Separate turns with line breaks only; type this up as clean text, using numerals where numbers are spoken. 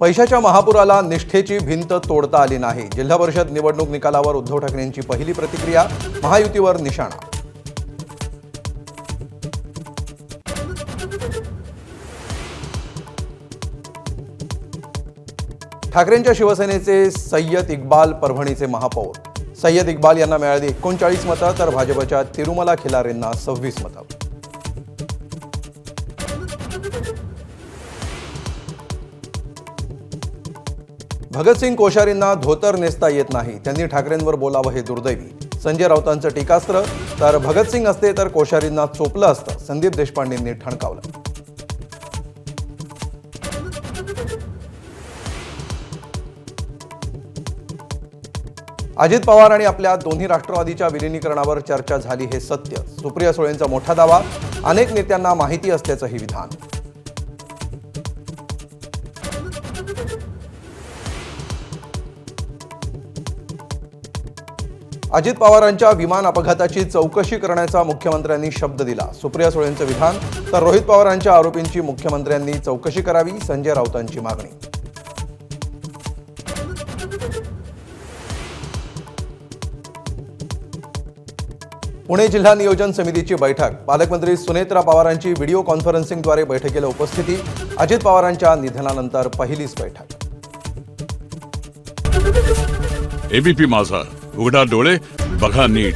पैशाच्या महापुराला निष्ठेची भिंत तोडता आली नाही. जिल्हा परिषद निवडणूक निकालावर उद्धव ठाकरेंची पहिली प्रतिक्रिया, महायुतीवर निशाणा. ठाकरेंच्या शिवसेनेचे सय्यद इक्बाल परभणीचे महापौर. सय्यद इक्बाल यांना मिळाली 39 मतं, तर भाजपच्या तिरुमला खिलारेंना 26 मतं. भगतसिंग कोश्यारींना धोतर नेसता येत नाही, त्यांनी ठाकरेंवर बोलावं हे दुर्दैवी. संजय राऊतांचं टीकास्त्र. तर भगतसिंग असते तर कोश्यारींना चोपलं असतं, संदीप देशपांडेंनी ठणकावलं. अजित पवार आणि आपल्या दोन्ही राष्ट्रवादीच्या विलिनीकरणावर चर्चा झाली हे सत्य. सुप्रिया सुळेंचा मोठा दावा, अनेक नेत्यांना माहिती असल्याचंही विधान. अजित पवारांच्या विमान अपघाताची चौकशी करण्याचा मुख्यमंत्र्यांनी शब्द दिला. सुप्रिया सुळेंचं विधान. तर रोहित पवारांच्या आरोपींची मुख्यमंत्र्यांनी चौकशी करावी, संजय राऊतांची मागणी. पुणे जिल्हा नियोजन समितीची बैठक. पालकमंत्री सुनेत्रा पवारांची व्हिडिओ कॉन्फरन्सिंगद्वारे बैठकीला उपस्थिती. अजित पवारांच्या निधनानंतर पहिलीच बैठक.
एबीपी माझा, उघडा डोळे बघा नीट.